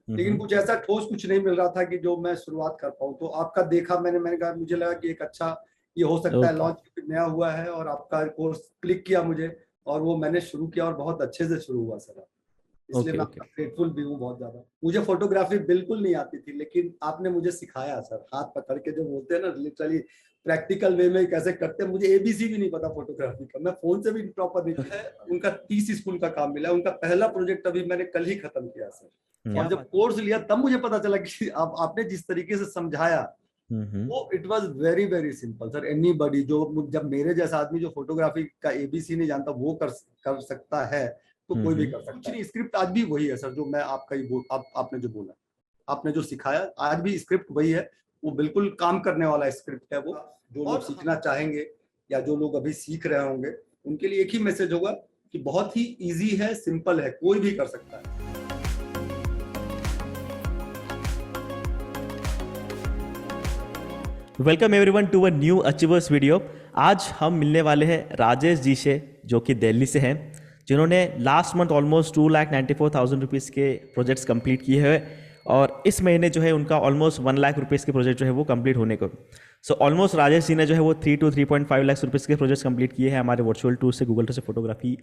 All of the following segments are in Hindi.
लेकिन कुछ ऐसा ठोस कुछ नहीं मिल रहा था कि जो मैं शुरुआत कर पाऊँ। तो आपका देखा मैंने कहा, मुझे लगा कि एक अच्छा ये हो सकता है, ओके। लॉन्च नया हुआ है, और आपका कोर्स क्लिक किया मुझे, और वो मैंने शुरू किया और बहुत अच्छे से शुरू हुआ सर। इसलिए ओके। मैं ओके। आपका ग्रेटफुल भी हूँ बहुत ज्यादा। मुझे फोटोग्राफी बिल्कुल नहीं आती थी, लेकिन आपने मुझे सिखाया सर, हाथ पकड़ के जो बोलते हैं ना, लिटरली प्रैक्टिकल वे में कैसे करते हैं। मुझे एबीसी भी नहीं पता फोटोग्राफी का, मैं फोन से भी प्रॉपर नहीं है। उनका 30 स्कूल का काम मिला, उनका पहला प्रोजेक्ट अभी मैंने कल ही खत्म किया सर। और क्या जब बात कोर्स लिया तब मुझे पता चला कि आपने जिस तरीके से समझाया, है। वो it was very very simple sir. Anybody जो, जब मेरे जैसा आदमी जो फोटोग्राफी का एबीसी नहीं जानता वो कर सकता है, तो कोई भी कर सकता है। स्क्रिप्ट आज भी वही है सर, जो मैं आपका ही आपने जो बोला, आपने जो सिखाया, आज भी स्क्रिप्ट वही है। वो बिल्कुल काम करने वाला स्क्रिप्ट है वो। जो लोग सीखना चाहेंगे या जो लोग अभी सीख रहे होंगे, उनके लिए एक ही मैसेज होगा कि बहुत ही इजी है, सिंपल है, कोई भी कर सकता है। Welcome everyone to a new achievers video. आज हम मिलने वाले हैं राजेश जी से, जो कि दिल्ली से हैं, जिन्होंने लास्ट मंथ ऑलमोस्ट 2,94,000 रुपीज़ के प्रोजेक्ट्स कंप्लीट किए हैं, और इस महीने जो है उनका ऑलमोस्ट 1 लाख रुपीज़ के प्रोजेक्ट जो है वो कंप्लीट होने को। सो ऑलमोस्ट राजेश जी ने जो है वो 3 to 3.5 लाख रुपीज़ के प्रोजेक्ट्स कंप्लीट किए हैं हमारे वर्चुअल टूर से, गूगल टूर से फोटोग्राफी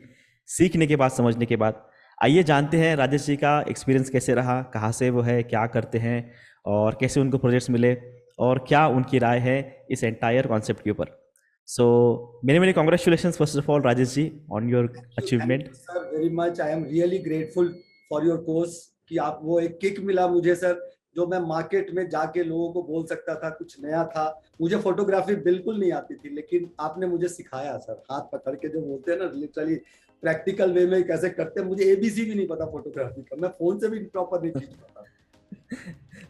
सीखने के बाद, समझने के बाद। आइए जानते हैं राजेश जी का एक्सपीरियंस कैसे रहा, कहाँ से वो है, क्या करते हैं, और कैसे उनको प्रोजेक्ट्स मिले, और क्या उनकी राय है इस एंटायर कॉन्सेप्ट के ऊपर। So many many congratulations first of all Rajesh ji on your thank achievement. You sir very much. I am really grateful for your course, कि आप वो एक किक मिला मुझे सर, जो मैं मार्केट में जाके लोगों को बोल सकता था, कुछ नया था। मुझे फोटोग्राफी बिल्कुल नहीं आती थी, लेकिन आपने मुझे सिखाया सर, हाथ पकड़ के जो बोलते हैं ना, लिटरली प्रैक्टिकल वे में कैसे करते हैं। मुझे एबीसी भी नहीं पता फोटोग्राफी का, मैं फोन से भी प्रॉपर नहीं खींच पाता।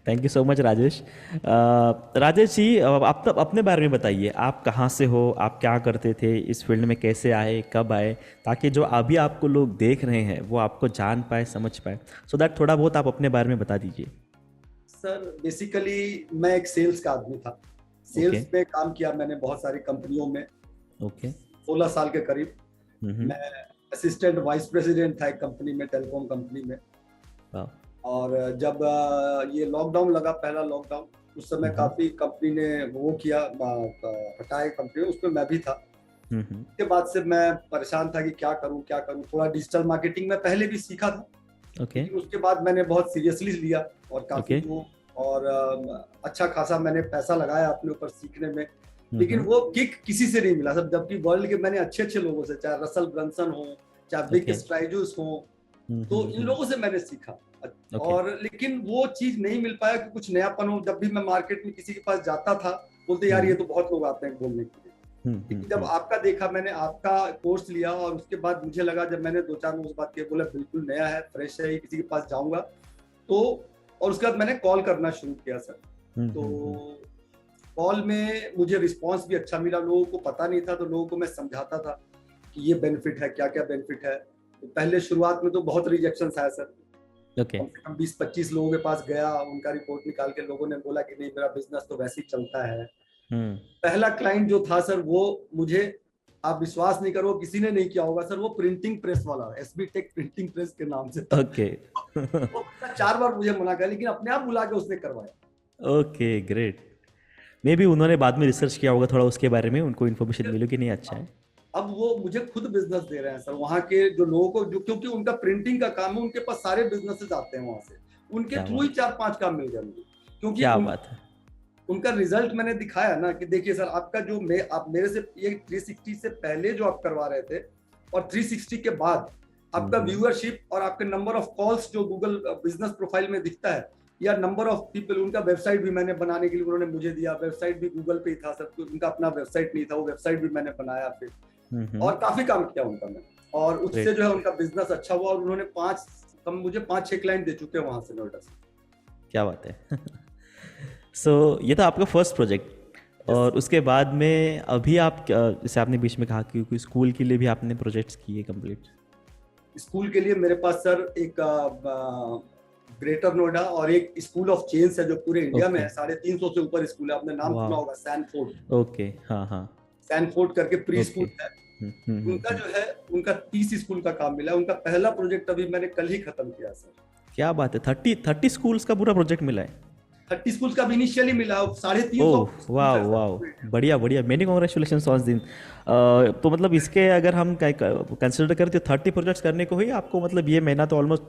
Thank you so much Rajesh. Rajesh ji, आप तब अपने बारे में बताइए, आप कहाँ से हो, आप क्या करते थे, इस फील्ड में कैसे आए, कब आए, ताकि जो अभी आपको लोग देख रहे हैं वो आपको जान पाए, समझ पाए। सो दैट थोड़ा बहुत आप अपने बारे में बता दीजिए। सर बेसिकली मैं एक सेल्स का आदमी था। ओके। सेल्स में काम किया मैंने बहुत सारी कंपनियों में, ओके। 16 साल के करीब। हम्म। मैं असिस्टेंट वाइस प्रेसिडेंट था एक कंपनी में, टेलीकॉम कंपनी में। वाह। और जब ये लॉकडाउन लगा, पहला लॉकडाउन, उस समय काफी कंपनी ने वो किया, हटाए कंपनी, उसमें मैं भी था। उसके बाद से मैं परेशान था कि क्या करूं क्या करूं। थोड़ा डिजिटल मार्केटिंग में पहले भी सीखा था, ओके। लेकिन उसके बाद मैंने बहुत सीरियसली लिया, और काफी ओके। वो, और अच्छा खासा मैंने पैसा लगाया अपने ऊपर सीखने में। लेकिन वो किक किसी से नहीं मिला सब, जबकि वर्ल्ड के मैंने अच्छे अच्छे लोगों से, चाहे रसल ब्रंसन हो, चाहे बिग ओके। स्ट्राइजर्स हो, तो इन लोगों से मैंने सीखा। ओके। और लेकिन वो चीज नहीं मिल पाया कि कुछ नयापन हो। जब भी मैं मार्केट में किसी के पास जाता था, बोलते यार ये तो बहुत लोग आते हैं बोलने के लिए। लेकिन जब आपका देखा, मैंने आपका कोर्स लिया, और उसके बाद मुझे लगा, जब मैंने 2-4 लोगों से बात की, बोला बिल्कुल नया है, फ्रेश है, किसी के पास जाऊंगा तो। और उसके बाद मैंने कॉल करना शुरू किया सर। तो कॉल में मुझे रिस्पांस भी अच्छा मिला। लोगों को पता नहीं था, तो लोगों को मैं समझाता था कि ये बेनिफिट है, क्या क्या बेनिफिट है। तो पहले शुरुआत में तो बहुत रिजेक्शन आया सर। ओके। कम से कम 20-25 लोगों के पास गया, उनका रिपोर्ट निकाल के लोगों ने बोला कि नहीं, मेरा बिजनेस तो वैसे ही चलता है। पहला क्लाइंट जो था सर, वो मुझे, आप विश्वास नहीं करो, किसी ने नहीं किया होगा सर, वो प्रिंटिंग प्रेस वाला, एसबी टेक प्रिंटिंग प्रेस के नाम से था। ओके। वो 4 बार मुझे मना किया, लेकिन अपने आप बुला के उसने करवाया। Okay, great. मे बी उन्होंने बाद में रिसर्च किया होगा थोड़ा उसके बारे में, उनको इन्फॉर्मेशन मिली कि नहीं, अच्छा है। अब वो मुझे खुद बिजनेस दे रहे हैं सर, वहाँ के जो लोगों को, जो, क्योंकि उनका प्रिंटिंग का काम है, उनके पास सारे बिजनेसेस आते हैं वहां से, उनके क्या थ्रू ही बात। 4-5 काम मिल गया मुझे। क्योंकि क्या बात है। उनका रिजल्ट मैंने दिखाया ना, कि देखिए सर, आपका जो आप मेरे से ये 360 से पहले जो आप करवा रहे थे, और 360 के बाद आपका व्यूअरशिप और आपके नंबर ऑफ कॉल्स जो गूगल बिजनेस प्रोफाइल में दिखता है, या नंबर ऑफ पीपल, उनका वेबसाइट भी मैंने बनाने के लिए उन्होंने मुझे दिया। वेबसाइट भी गूगल पे ही था सर, तो उनका अपना वेबसाइट नहीं था, वो वेबसाइट भी मैंने बनाया फिर। और काफी काम किया उनका मैं, और उससे जो है उनका बिजनेस अच्छा हुआ, और उन्होंने मुझे 5-6 क्लाइंट दे चुके हैं वहां से, नोएडा से। क्या बात है। सो ये था आपका फर्स्ट प्रोजेक्ट, और उसके बाद में अभी आप जैसे आपने बीच में कहा कि स्कूल के लिए भी आपने प्रोजेक्ट्स किए कंप्लीट। स्कूल के लिए मेरे पास सर एक ग्रेटर नोएडा और एक स्कूल ऑफ चेंज है, जो पूरे इंडिया में है। 350 से ऊपर स्कूल है, आपने नाम सुना होगा, सैनफोर्ड। ओके। हाँ हाँ। सैनफोर्ड करके प्री ओके। स्कूल है। उनका जो है, उनका 30 स्कूल का काम मिला। उनका पहला प्रोजेक्ट अभी मैंने कल ही खत्म किया सर। क्या बात है, 30 स्कूल्स का पूरा प्रोजेक्ट मिला है? 30 स्कूल का भी इनिशियली मिला, 350 ओह वाह वाह, बढ़िया बढ़िया, मेनी कॉन्ग्रेचुलेशन ऑन दिन। तो मतलब इसके अगर हम कंसिडर करें तो 30 प्रोजेक्ट्स करने को ही आपको मतलब ये महीना तो ऑलमोस्ट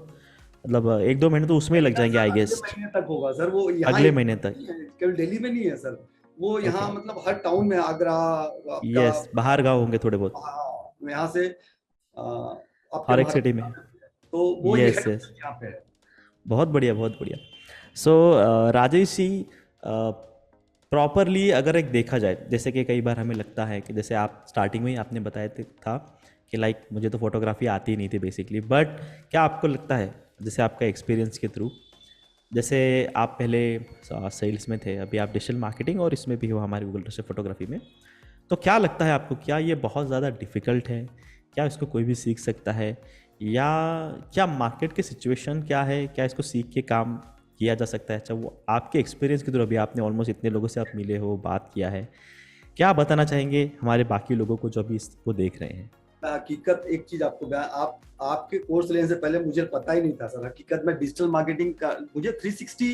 मतलब 1-2 महीने तो उसमें ही लग जाएंगे आई गेस। अगले महीने तक होगा सर, वो यहाँ अगले महीने तक? केवल दिल्ली में नहीं है सर, वो यहाँ ओके, मतलब हर टाउन में, आगरा आपका, यस, बाहर गाँव होंगे थोड़े बहुत हाँ, यहाँ से आपके हर एक सिटी महाराष्ट्र में। में, तो वो ये यस यस, यहाँ पे है। बहुत बढ़िया बहुत बढ़िया। सो राजेश जी, प्रॉपरली अगर एक देखा जाए, जैसे कि कई बार हमें लगता है कि जैसे आप स्टार्टिंग में ही आपने बताया था कि लाइक मुझे तो फोटोग्राफी आती ही नहीं थी बेसिकली, बट क्या आपको लगता है जैसे आपका एक्सपीरियंस के थ्रू, जैसे आप पहले सेल्स में थे, अभी आप डिजिटल मार्केटिंग और इसमें भी हो हमारे गूगल से फोटोग्राफी में, तो क्या लगता है आपको, क्या ये बहुत ज़्यादा डिफ़िकल्ट है, क्या इसको कोई भी सीख सकता है, या क्या मार्केट की सिचुएशन क्या है, क्या इसको सीख के काम किया जा सकता है? अच्छा, वो आपके एक्सपीरियंस के थ्रू, अभी आपने ऑलमोस्ट इतने लोगों से आप मिले हो, बात किया है, क्या बताना चाहेंगे हमारे बाकी लोगों को जो अभी इसको देख रहे हैं? हकीकत एक चीज आपको आपके कोर्स लेने से पहले मुझे पता ही नहीं था सर, हकीकत में डिजिटल मार्केटिंग का मुझे 360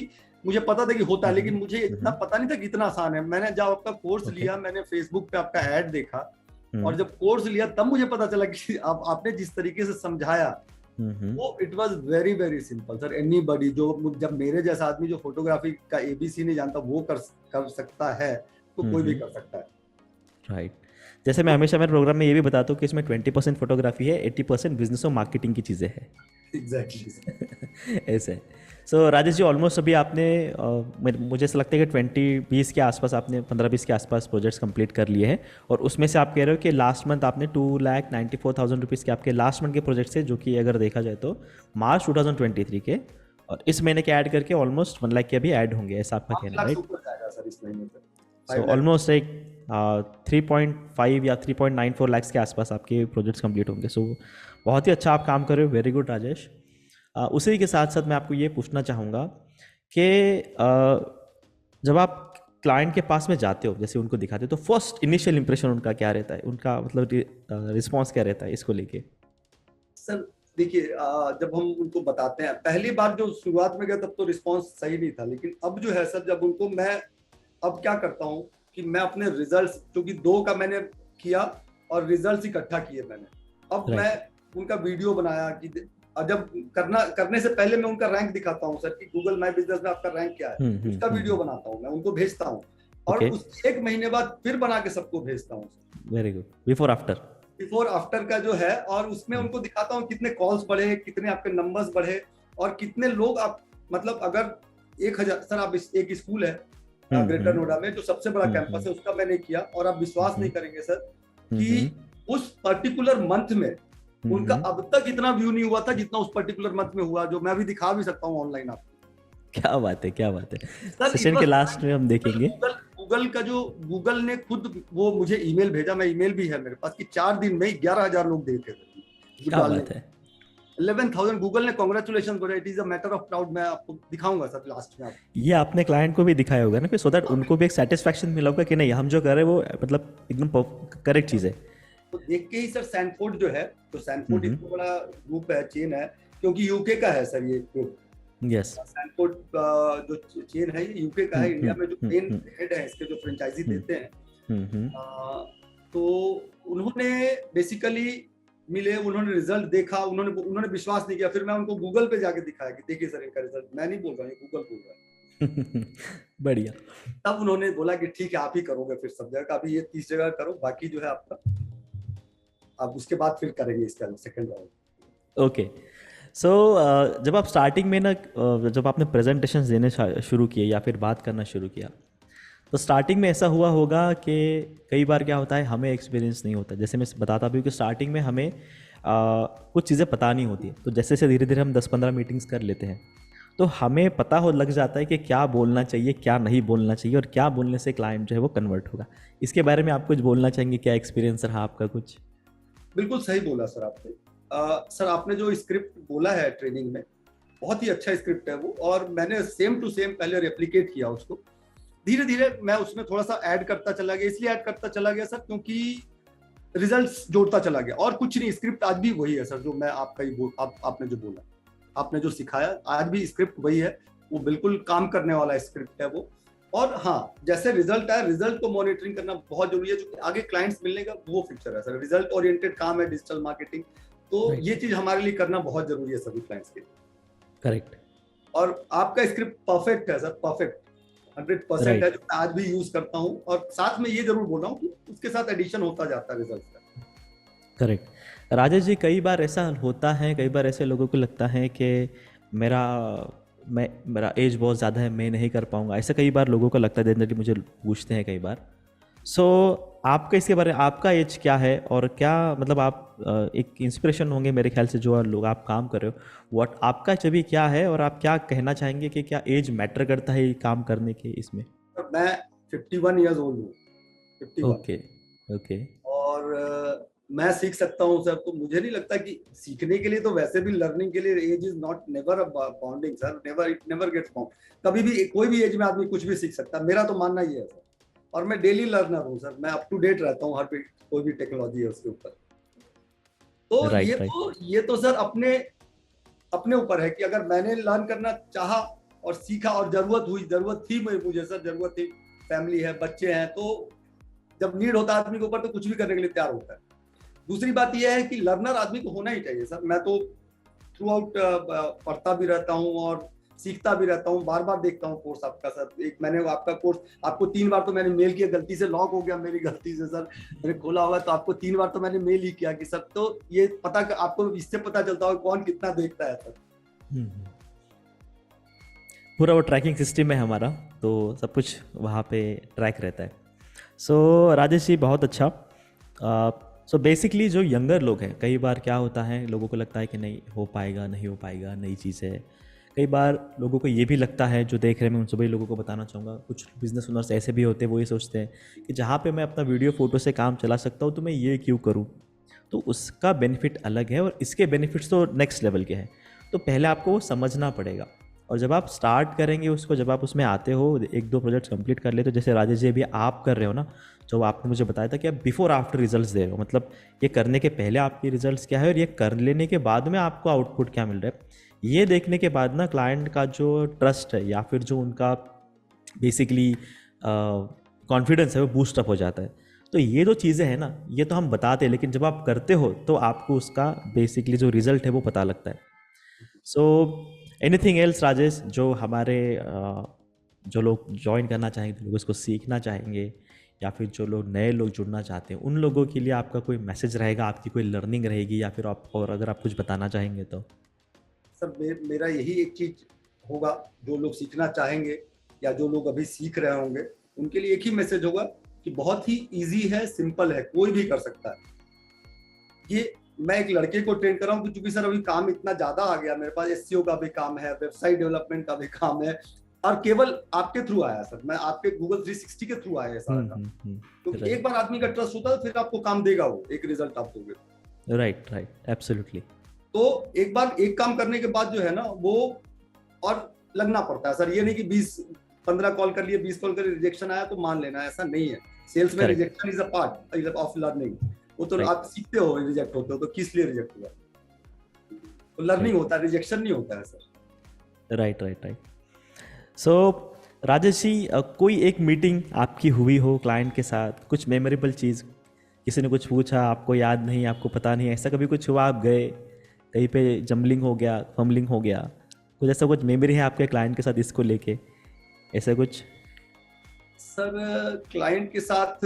मुझे पता था कि होता है, लेकिन मुझे इतना पता नहीं था कि इतना आसान है। मैंने जब आपका कोर्स लिया, मैंने फेसबुक पे आपका ऐड देखा, और जब कोर्स लिया तब मुझे पता चला कि आपने जिस तरीके से समझाया वो it was very very simple sir. Anybody जो, जब मेरे जैसा आदमी जो फोटोग्राफी का एबीसी नहीं जानता वो कर सकता है, तो कोई भी कर सकता है। राइट। जैसे मैं हमेशा मेरे प्रोग्राम में ये भी बताता हूँ कि इसमें 20% फोटोग्राफी है, 80% बिजनेस और मार्केटिंग की चीज़ें हैं। एग्जैक्टली ऐसे है। सो राजेश जी, ऑलमोस्ट अभी आपने मुझे ऐसा लगता है कि 20-20 के आसपास आपने 15-20 के आसपास प्रोजेक्ट्स कंप्लीट कर लिए हैं, और उसमें से आप कह रहे हो कि लास्ट मंथ आपने 2,94,000 रुपीज़ के आपके लास्ट मंथ के प्रोजेक्ट्स है, जो कि अगर देखा जाए तो मार्च 2023 के, और इस महीने के ऐड करके ऑलमोस्ट 1 लाख के अभी ऐड होंगे, ऐसा आपका कहना है, राइट? सर इस महीने से सो ऑलमोस्ट एक 3.5 या 3.94 लैक्स के आसपास आपके प्रोजेक्ट्स कंप्लीट होंगे। सो बहुत ही अच्छा आप काम कर रहे हो, वेरी गुड राजेश। उसी के साथ साथ मैं आपको ये पूछना चाहूँगा कि जब आप क्लाइंट के पास में जाते हो, जैसे उनको दिखाते हो, तो फर्स्ट इनिशियल इंप्रेशन उनका क्या रहता है, उनका मतलब रिस्पॉन्स क्या रहता है इसको लेके? सर देखिए, जब हम उनको बताते हैं, पहली बार जो शुरुआत में गया तब तो रिस्पॉन्स सही नहीं था, लेकिन अब जो है सर, जब उनको मैं अब क्या करता हूँ कि मैं अपने रिजल्ट्स, क्योंकि 2 का मैंने किया और रिजल्ट्स इकट्ठा किए मैंने, अब मैं उनका वीडियो बनाया कि जब करने से पहले मैं उनका रैंक दिखाता हूँ सर, कि गूगल माय बिजनेस में आपका रैंक क्या है, उसका वीडियो बनाता हूँ, मैं उनको भेजता हूँ, और उस 1 महीने बाद फिर बना के सबको भेजता हूँ। Very good. बिफोर आफ्टर का जो है, और उसमें उनको दिखाता हूँ कितने कॉल्स बढ़े, कितने आपके नंबर्स बढ़े, और कितने लोग आप, मतलब अगर 1000 सर, आप एक स्कूल है ग्रेटर नोएडा में जो सबसे बड़ा कैंपस है, उसका मैंने किया, और आप विश्वास नहीं करेंगे सर कि उस पर्टिकुलर मंथ में उनका अब तक इतना व्यू नहीं हुआ था जितना उस पर्टिकुलर मंथ में हुआ, जो मैं भी दिखा भी सकता हूँ ऑनलाइन आपको। क्या बात है, क्या बात है। सेशन के लास्ट में हम देखेंगे। गूगल का जो, गूगल ने खुद वो मुझे ईमेल भेजा, मैं ईमेल भी है मेरे पास, कि 4 दिन में 11,000 लोग देखे थे। क्या बात है। 11,000 गूगल ने कांग्रेचुलेशन बोला, it is a matter of proud. मैं आपको दिखाऊंगा सर लास्ट में आपको। ये आपने क्लाइंट को भी दिखाया होगा ना, कि सो दैट उनको भी एक सेटिस्फैक्शन मिला होगा कि नहीं, हम जो कर रहे हैं वो मतलब एकदम करेक्ट चीज़ है। तो देख के ही सर, सैनफोर्ड जो है, तो सैनफोर्ड इतना बड़ा ग्रुप है, चेन है, क्योंकि यूके का है सर ये ग्रुप। यस, सैनफोर्ड जो चेन है ये यूके का है। इंडिया में जो मेन हेड है इसके, जो फ्रेंचाइजी देते हैं, तो उन्होंने बेसिकली मिले, उन्होंने रिजल्ट देखा, उन्होंने विश्वास नहीं किया, फिर मैं उनको गूगल पे जाके दिखाया कि देखिए सर इनका रिजल्ट, मैं नहीं बोल रहा हूँ, गूगल बोल रहा है। बढ़िया। तब उन्होंने बोला कि ठीक है, आप ही करोगे फिर सब जगह, अभी ये 30 जगह करो, बाकी जो है आपका, अब उसके बाद फिर करेंगे इसका सेकंड राउंड। ओके। सो जब आप स्टार्टिंग में ना, जब आपने प्रेजेंटेशंस देने शुरू किए या फिर बात करना शुरू किया, तो स्टार्टिंग में ऐसा हुआ होगा कि कई बार क्या होता है, हमें एक्सपीरियंस नहीं होता। जैसे मैं बताता भी हूँ कि स्टार्टिंग में हमें कुछ चीज़ें पता नहीं होती, तो जैसे जैसे धीरे धीरे हम 10-15 मीटिंग्स कर लेते हैं, तो हमें पता लग जाता है कि क्या बोलना चाहिए, क्या नहीं बोलना चाहिए, और क्या बोलने से क्लाइंट जो है वो कन्वर्ट होगा। इसके बारे में आप कुछ बोलना चाहेंगे? क्या एक्सपीरियंस रहा आपका कुछ? बिल्कुल सही बोला सर आपने। सर आपने जो स्क्रिप्ट बोला है ट्रेनिंग में, बहुत ही अच्छा स्क्रिप्ट है वो, और मैंने सेम टू सेम पहले रेप्लिकेट किया उसको। धीरे धीरे मैं उसमें थोड़ा सा ऐड करता चला गया, इसलिए ऐड करता चला गया सर क्योंकि रिजल्ट्स जोड़ता चला गया, और कुछ नहीं। स्क्रिप्ट आज भी वही है सर, जो मैं आपका ही आपने जो बोला। आपने जो सिखाया, आज भी स्क्रिप्ट वही है, वो बिल्कुल काम करने वाला स्क्रिप्ट है वो। और हाँ, जैसे रिजल्ट आया, रिजल्ट को मॉनिटरिंग करना बहुत जरूरी है, जो आगे क्लाइंट्स मिलने का वो फ्यूचर है सर। रिजल्ट ओरिएंटेड काम है डिजिटल मार्केटिंग, तो ये चीज हमारे लिए करना बहुत जरूरी है सभी क्लाइंट्स के लिए। करेक्ट। और आपका स्क्रिप्ट परफेक्ट है सर, परफेक्ट 100% है, जो मैं आज भी यूज करता हूँ। और साथ में ये जरूर बोल रहा हूँ कि उसके साथ एडिशन होता जाता है रिजल्ट का। करेक्ट। राजेश जी, कई बार ऐसा होता है, कई बार ऐसे लोगों को लगता है कि मेरा एज बहुत ज़्यादा है, मैं नहीं कर पाऊंगा, ऐसा कई बार लोगों को लगता है, जनरली मुझे पूछते हैं कई बार। सो आपका इसके बारे में, आपका एज क्या है और क्या मतलब आप एक इंस्पिरेशन होंगे मेरे ख्याल से जो लोग आप काम कर रहे हो, व्हाट आपका छवि क्या है और आप क्या कहना चाहेंगे कि क्या एज मैटर करता है काम करने के इसमें? मैं 51 ईयर्स ओल्ड हूँ, 51। Okay okay. और मैं सीख सकता हूँ सर, तो मुझे नहीं लगता कि सीखने के लिए, तो वैसे भी लर्निंग के लिए age is not never bounding sir, never, it never gets bound. कभी भी कोई भी एज में आदमी कुछ भी सीख सकता है, मेरा तो मानना ही है सर। और मैं डेली लर्नर हूँ सर, मैं अप टू डेट रहता हूँ, हर कोई भी टेक्नोलॉजी है उसके ऊपर। तो ये तो सर अपने अपने ऊपर है कि अगर मैंने लर्न करना चाहा और सीखा और जरूरत थी मुझे सर, जरूरत थी, फैमिली है, बच्चे हैं, तो जब नीड होता है आदमी के ऊपर तो कुछ भी करने के लिए तैयार होता है। दूसरी बात यह है कि लर्नर आदमी को होना ही चाहिए सर। मैं तो थ्रू आउट पढ़ता भी रहता हूँ और सीखता भी रहता हूँ, बार बार देखता हूँ कोर्स आपका सर। एक मैंने आपका कोर्स, आपको 3 बार तो मैंने मेल किया, गलती से लॉक हो गया मेरी गलती से सर, मैंने खोला हुआ तो आपको 3 बार तो मैंने मेल ही किया कि सर, तो ये पता, आपको इससे पता चलता होगा कौन कितना देखता है सर। पूरा वो ट्रैकिंग सिस्टम है हमारा, तो सब कुछ वहाँ पे ट्रैक रहता है। सो राजेश जी, बहुत अच्छा। सो बेसिकली जो यंगर लोग हैं, कई बार क्या होता है, लोगों को लगता है कि नहीं हो पाएगा, नहीं हो पाएगा, नई चीज़ है। कई बार लोगों को ये भी लगता है, जो देख रहे हैं, मैं उन सभी लोगों को बताना चाहूँगा, कुछ बिजनेस ओनर्स ऐसे भी होते हैं, वो ये सोचते हैं कि जहाँ पे मैं अपना वीडियो फोटो से काम चला सकता हूँ तो मैं ये क्यों करूँ। तो उसका बेनिफिट अलग है और इसके बेनिफिट्स तो नेक्स्ट लेवल के हैं। तो पहले आपको वो समझना पड़ेगा, और जब आप स्टार्ट करेंगे उसको, जब आप उसमें आते हो, 1-2 प्रोजेक्ट्स कंप्लीट कर ले, तो जैसे राजेश जी अभी आप कर रहे हो ना, जो आपने मुझे बताया था कि आप बिफोर आफ्टर रिजल्ट्स दे रहे हो, मतलब ये करने के पहले आपके रिजल्ट्स क्या है और ये कर लेने के बाद में आपको आउटपुट क्या मिल रहा है, ये देखने के बाद ना क्लाइंट का जो ट्रस्ट है या फिर जो उनका बेसिकली कॉन्फिडेंस है वो बूस्टअप हो जाता है। तो ये जो चीज़ें हैं ना, ये तो हम बताते हैं, लेकिन जब आप करते हो तो आपको उसका बेसिकली जो रिजल्ट है वो पता लगता है। सो एनीथिंग एल्स राजेश, जो हमारे जो लोग ज्वाइन करना चाहेंगे, लोग इसको सीखना चाहेंगे, या फिर जो लोग नए लोग जुड़ना चाहते हैं, उन लोगों के लिए आपका कोई मैसेज रहेगा, आपकी कोई लर्निंग रहेगी, या फिर आप, और अगर आप कुछ बताना चाहेंगे तो? सर मेरा यही एक चीज होगा, जो लोग सीखना चाहेंगे या जो लोग अभी सीख रहे होंगे, उनके लिए एक ही मैसेज होगा कि बहुत ही इजी है, सिंपल है, कोई भी कर सकता है। ये मैं एक लड़के को ट्रेन कर रहा हूँ कि चूंकि सर अभी काम इतना ज्यादा आ गया, मेरे पास एसईओ का भी काम है, वेबसाइट डेवलपमेंट का भी काम है, और केवल आपके थ्रू आया सर, मैं आपके गूगल 360 के थ्रू आया है सारा काम। तो एक बार आदमी का ट्रस्ट होता है, फिर आपको काम देगा, वो एक रिजल्ट आप दोगे। Right, absolutely. तो एक बार एक काम करने के बाद जो है ना, वो और लगना पड़ता है सर। ये नहीं कि 15 कॉल कर लिए, 20 कॉल कर रिजेक्शन आया तो मान लेना, ऐसा नहीं है। सेल्स में rejection is a part of learning. वो तो आप सीखते हो, रिजेक्ट होते हो तो किस लिए रिजेक्ट हुआ, तो लर्निंग होता है, रिजेक्शन नहीं होता है सर। राइट। सो राजेश जी, कोई एक मीटिंग आपकी हुई हो क्लाइंट के साथ, कुछ मेमोरेबल चीज़, किसी ने कुछ पूछा, आपको याद नहीं, आपको पता नहीं, ऐसा कभी कुछ हुआ? आप गए कहीं पे, जम्बलिंग हो गया, फम्बलिंग हो गया, कुछ ऐसा कुछ मेमोरी है आपके क्लाइंट के साथ इसको लेके, ऐसा कुछ? सर क्लाइंट के साथ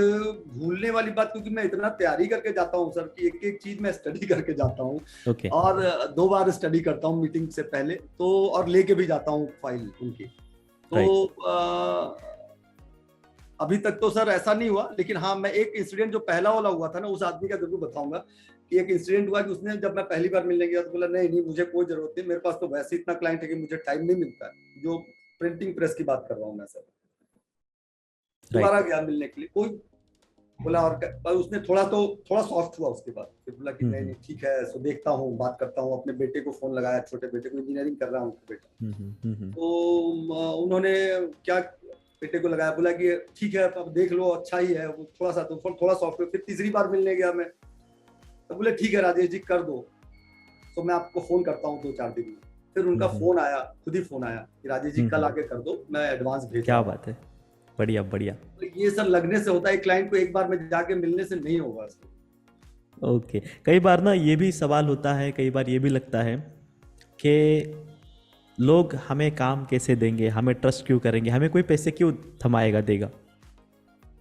भूलने वाली बात, क्योंकि मैं इतना तैयारी करके जाता हूँ सर कि एक एक चीज मैं स्टडी करके जाता हूँ। Okay. और 2 बार स्टडी करता हूँ मीटिंग से पहले तो, और लेके भी जाता हूँ फाइल उनकी। तो अभी तक तो सर ऐसा नहीं हुआ, लेकिन हाँ, मैं एक इंसिडेंट जो पहला वाला हुआ था ना, उस आदमी का जरूर बताऊंगा कि एक इंसिडेंट हुआ कि उसने, जब मैं पहली बार मिलने गया तो बोला नहीं मुझे कोई जरूरत नहीं, मेरे पास तो वैसे इतना क्लाइंट है कि मुझे टाइम नहीं मिलता है। जो प्रिंटिंग प्रेस की बात कर रहा हूँ मैं सर। दोबारा गया मिलने के लिए, कोई बोला, और उसने थोड़ा सॉफ्ट हुआ उसके बाद, फिर बोला कि नहीं ठीक है, सो देखता हूँ, बात करता हूँ। अपने बेटे को फोन लगाया, छोटे बेटे को, इंजीनियरिंग कर रहा हूँ उनका बेटा। तो उन्होंने क्या बेटे को लगाया, बोला कि ठीक है अब देख लो, अच्छा ही है वो, थोड़ा सॉफ्ट हुआ। फिर तीसरी बार मिलने गया मैं, तो बोले ठीक है राजेश जी कर दो, तो मैं आपको फोन करता हूँ 2-4 दिन में। फिर उनका फोन आया, खुद ही फोन आया कि राजेश जी कल आके कर दो, मैं एडवांस भेज। क्या बात है, बढ़िया बढ़िया। तो ये सब लगने से होता है, क्लाइंट को एक बार में जाके मिलने से नहीं होगा। ओके, कई बार ना ये भी सवाल होता है, कई बार ये भी लगता है कि लोग हमें काम कैसे देंगे, हमें ट्रस्ट क्यों करेंगे, हमें कोई पैसे क्यों थमाएगा देगा।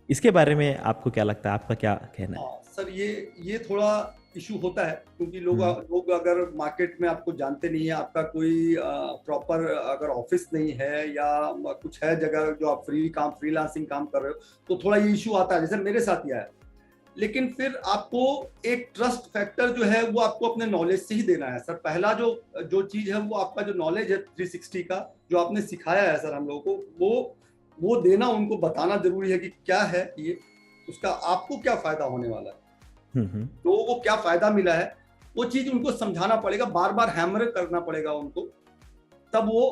इसके बारे में आपको क्या लगता है, आपका क्या कहना है? सर ये थोड़ा इशू होता है, क्योंकि लोग अगर मार्केट में आपको जानते नहीं है, आपका कोई प्रॉपर अगर ऑफिस नहीं है या कुछ है जगह जो आप फ्रीलांसिंग काम कर रहे हो, तो थोड़ा ये इशू आता है, जैसे मेरे साथ ही आया। लेकिन फिर आपको एक ट्रस्ट फैक्टर जो है वो आपको अपने नॉलेज से ही देना है सर। पहला जो चीज है वो आपका जो नॉलेज है 360 का, जो आपने सिखाया है सर हम लोगों को, वो देना, उनको बताना जरूरी है कि क्या है ये, उसका आपको क्या फायदा होने वाला है, लोगों को क्या फायदा मिला है, वो चीज उनको समझाना पड़ेगा, बार बार हैमर करना पड़ेगा उनको, तब वो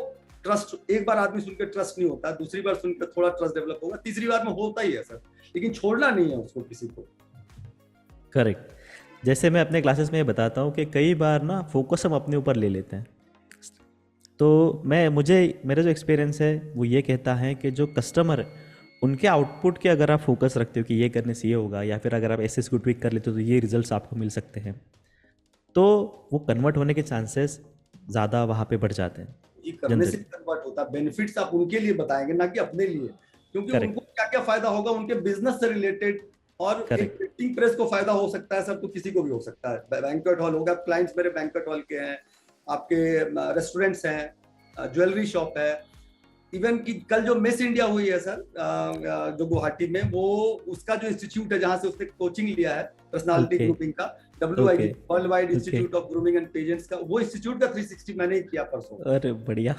ट्रस्ट, एक बार आदमी सुनकर ट्रस्ट नहीं होता, दूसरी बार सुनकर थोड़ा ट्रस्ट डेवलप होगा, तीसरी बार में होता ही है सर, लेकिन छोड़ना नहीं है उसको किसी को। करेक्ट। जैसे मैं अपने क्लासेस में बताता हूँ कि कई बार ना फोकस हम अपने ऊपर ले लेते हैं, तो मेरा जो एक्सपीरियंस है वो ये कहता है कि जो कस्टमर है उनके आउटपुट के अगर आप फोकस रखते हो कि ये करने से ये होगा, या फिर अगर आप ऐसे इसको ट्विक कर लेते हो तो ये रिजल्ट्स आपको मिल सकते हैं, तो वो कन्वर्ट होने के चांसेस ज़्यादा वहाँ पे बढ़ जाते हैं। ये करने से कन्वर्ट होता है, बेनिफिट्स आप उनके लिए बताएंगे ना कि अपने लिए, क्योंकि उनको क्या क्या फायदा होगा उनके बिजनेस से रिलेटेड, और एक प्रिंटिंग प्रेस को फायदा हो सकता है सर, तो किसी को भी हो सकता है। बैंक्वेट हॉल होगा, क्लाइंट्स मेरे बैंक्वेट हॉल के हैं, आपके रेस्टोरेंट्स हैं, ज्वेलरी शॉप है, इवन कि कल जो मिस इंडिया हुई है सर जो गुवाहाटी में, वो उसका जो इंस्टीट्यूट है जहां से उसने कोचिंग लिया है पर्सनालिटी ग्रुपिंग का, WIG world wide institute of grooming and pageants का, वो इंस्टीट्यूट का 360 मैंने ही किया परसों। अरे बढ़िया।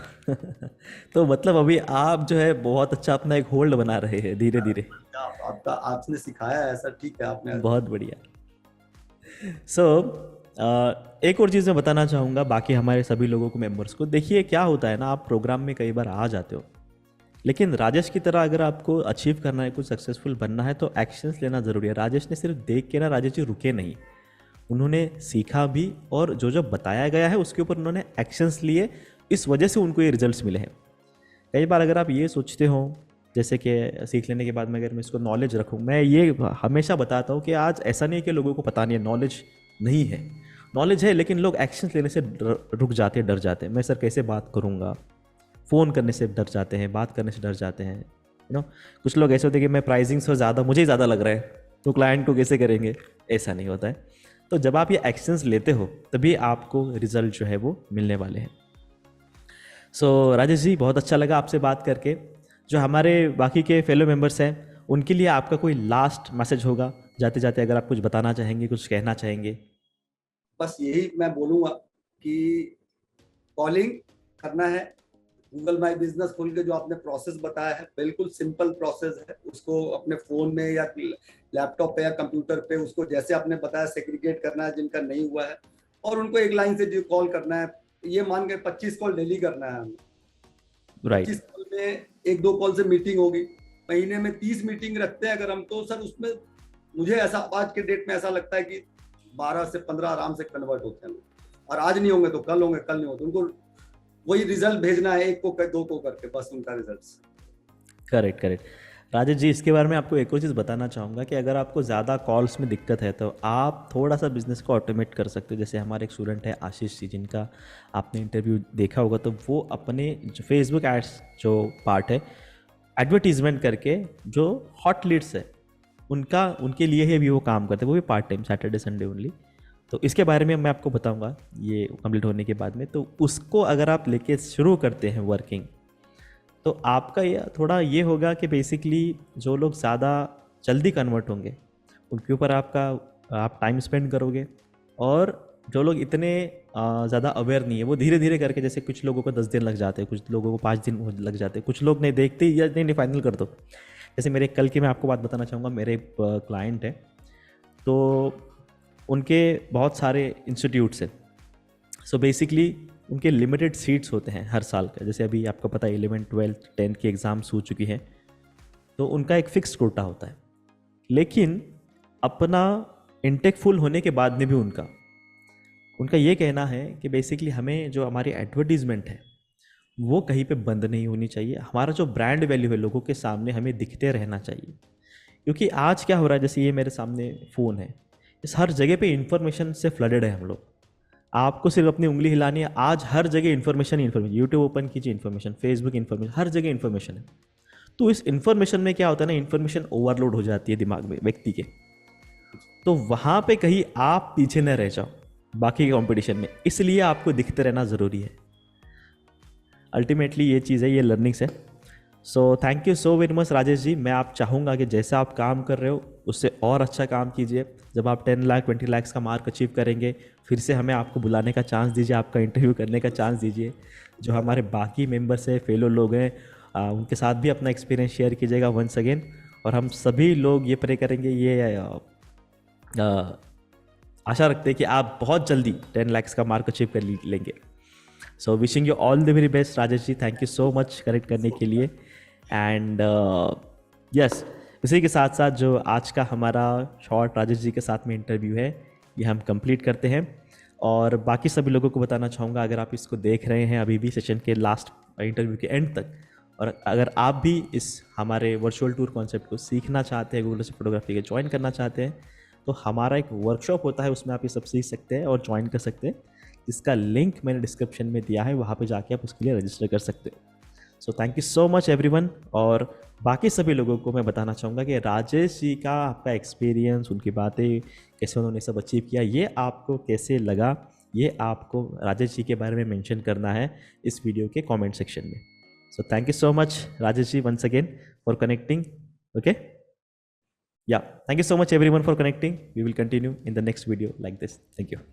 तो मतलब अभी आप जो है बहुत अच्छा अपना एक होल्ड बना रहे हैं धीरे धीरे। आपने सिखाया है सर, ठीक है आपने, बहुत बढ़िया। एक और चीज़ मैं बताना चाहूँगा बाकी हमारे सभी लोगों को, मेंबर्स को, देखिए क्या होता है ना, आप प्रोग्राम में कई बार आ जाते हो, लेकिन राजेश की तरह अगर आपको अचीव करना है, कुछ सक्सेसफुल बनना है, तो एक्शंस लेना ज़रूरी है। राजेश ने सिर्फ देख के ना, राजेश जी रुके नहीं, उन्होंने सीखा भी, और जो बताया गया है उसके ऊपर उन्होंने एक्शंस लिए, इस वजह से उनको ये रिजल्ट्स मिले हैं। कई बार अगर आप ये सोचते हो, जैसे कि सीख लेने के बाद में अगर मैं इसको नॉलेज रखूँ, मैं ये हमेशा बताता हूँ कि आज ऐसा नहीं है कि लोगों को पता नहीं है, नॉलेज नहीं है, नॉलेज है, लेकिन लोग एक्शन लेने से रुक जाते हैं, डर जाते हैं। मैं सर कैसे बात करूँगा, फ़ोन करने से डर जाते हैं, बात करने से डर जाते हैं, कुछ लोग ऐसे होते हैं कि मैं प्राइसिंग से ज़्यादा मुझे ही ज़्यादा लग रहा है तो क्लाइंट को कैसे करेंगे, ऐसा नहीं होता है। तो जब आप ये एक्शंस लेते हो तभी आपको रिजल्ट जो है वो मिलने वाले हैं। सो राजेश जी, बहुत अच्छा लगा आपसे बात करके। जो हमारे बाकी के फेलो मेंबर्स हैं उनके लिए आपका कोई लास्ट मैसेज होगा जाते जाते, अगर आप कुछ बताना चाहेंगे, कुछ कहना चाहेंगे? बस यही मैं बोलूँगा कि कॉलिंग करना है, गूगल माई बिजनेस खोल के जो आपने प्रोसेस बताया है, बिल्कुल सिंपल प्रोसेस है, उसको अपने फ़ोन में या लैपटॉप पे या कंप्यूटर पे उसको जैसे आपने बताया सेग्रीगेट करना है जिनका नहीं हुआ है, और उनको एक लाइन से जो कॉल करना है, ये मान के 25 कॉल डेली करना है हमें। 25 कॉल में 1-2 कॉल से मीटिंग होगी, महीने में 30 मीटिंग रखते हैं अगर हम, तो सर उसमें मुझे ऐसा आज के डेट में ऐसा लगता है कि 12 से 15 आराम से कन्वर्ट होते हैं, और आज नहीं होंगे तो कल होंगे, कल नहीं होते, उनको वही रिजल्ट भेजना है, 1 को 2 को करके, बस उनका रिजल्ट। करेक्ट। राजेश जी, इसके बारे में आपको एक और चीज़ बताना चाहूँगा कि अगर आपको ज़्यादा कॉल्स में दिक्कत है तो आप थोड़ा सा बिजनेस को ऑटोमेट कर सकते हो। जैसे हमारे एक स्टूडेंट है आशीष जी, जिनका आपने इंटरव्यू देखा होगा, तो वो अपने जो फेसबुक एड्स जो पार्ट है, एडवर्टीजमेंट करके जो हॉट लीड्स है उनके लिए ही भी वो काम करते हैं, वो भी part time, Saturday Sunday only. तो इसके बारे में मैं आपको बताऊंगा ये कंप्लीट होने के बाद में। तो उसको अगर आप लेके शुरू करते हैं वर्किंग, तो आपका ये थोड़ा ये होगा कि बेसिकली जो लोग ज़्यादा जल्दी कन्वर्ट होंगे उनके ऊपर आप टाइम स्पेंड करोगे, और जो लोग इतने ज़्यादा अवेयर नहीं है वो धीरे धीरे करके, जैसे कुछ लोगों को 10 दिन लग जाते हैं, कुछ लोगों को 5 दिन लग जाते हैं, कुछ लोग नहीं देखते या नहीं फाइनल कर दो। जैसे मेरे कल की मैं आपको बात बताना चाहूँगा, मेरे क्लाइंट है, तो उनके बहुत सारे इंस्टीट्यूट्स हैं। सो बेसिकली उनके लिमिटेड सीट्स होते हैं हर साल का, जैसे अभी आपको पता है 11, 12, 10 की एग्ज़ाम्स हो चुकी हैं, तो उनका एक फिक्स कोटा होता है। लेकिन अपना इंटेक फुल होने के बाद में भी उनका ये कहना है कि बेसिकली हमें जो हमारी एडवर्टीजमेंट है वो कहीं पे बंद नहीं होनी चाहिए, हमारा जो ब्रांड वैल्यू है लोगों के सामने हमें दिखते रहना चाहिए। क्योंकि आज क्या हो रहा है, जैसे ये मेरे सामने फ़ोन है, इस हर जगह पे इन्फॉर्मेशन से फ्लडेड है हम लोग। आपको सिर्फ अपनी उंगली हिलानी है, आज हर जगह इन्फॉर्मेशन ही इन्फॉर्मेशन। यूट्यूब ओपन कीजिए इन्फॉर्मेशन, फेसबुक इन्फॉर्मेशन, हर जगह इन्फॉर्मेशन है। तो इस इन्फॉर्मेशन में क्या होता है ना, इन्फॉर्मेशन ओवरलोड हो जाती है दिमाग में व्यक्ति के। तो वहाँ पे कहीं आप पीछे न रह जाओ बाकी के कंपटीशन में, इसलिए आपको दिखते रहना ज़रूरी है। अल्टीमेटली ये चीज़ है, ये लर्निंग्स है। So thank you so very much Rajesh ji. मैं आप चाहूँगा कि जैसा आप काम कर रहे हो उससे और अच्छा काम कीजिए। जब आप 10 लाख 20 लाख का मार्क अचीव करेंगे फिर से हमें आपको बुलाने का चांस दीजिए, आपका इंटरव्यू करने का चांस दीजिए। जो हमारे बाकी मेंबर्स हैं, फेलो लोग हैं, उनके साथ भी अपना एक्सपीरियंस शेयर कीजिएगा वंस अगेन। और हम सभी लोग ये प्रे करेंगे, ये आशा रखते हैं कि आप बहुत जल्दी 10 लाख का मार्क अचीव कर लेंगे। So wishing you all the very best Rajesh ji. Thank you so much connect करने के लिए। एंड यस, इसी के साथ साथ जो आज का हमारा शॉर्ट राजेश जी के साथ में इंटरव्यू है ये हम कंप्लीट करते हैं। और बाकी सभी लोगों को बताना चाहूँगा, अगर आप इसको देख रहे हैं अभी भी सेशन के लास्ट इंटरव्यू के एंड तक, और अगर आप भी इस हमारे वर्चुअल टूर कॉन्सेप्ट को सीखना चाहते हैं, गूगल से फोटोग्राफी के ज्वाइन करना चाहते हैं, तो हमारा एक वर्कशॉप होता है, उसमें आप ये सब सीख सकते हैं और ज्वाइन कर सकते हैं, जिसका लिंक मैंने डिस्क्रिप्शन में दिया है, वहाँ पे जाके आप उसके लिए रजिस्टर कर सकते हो। सो thank you so much everyone. और बाकी सभी लोगों को मैं बताना चाहूँगा कि राजेश जी का आपका एक्सपीरियंस, उनकी बातें, कैसे उन्होंने सब अचीव किया, ये आपको कैसे लगा, ये आपको राजेश जी के बारे में मेंशन करना है इस वीडियो के कमेंट सेक्शन में। So thank you so much Rajesh ji once again for connecting. Okay, yeah, thank you so much everyone for connecting. We will continue in the next video like this. Thank you.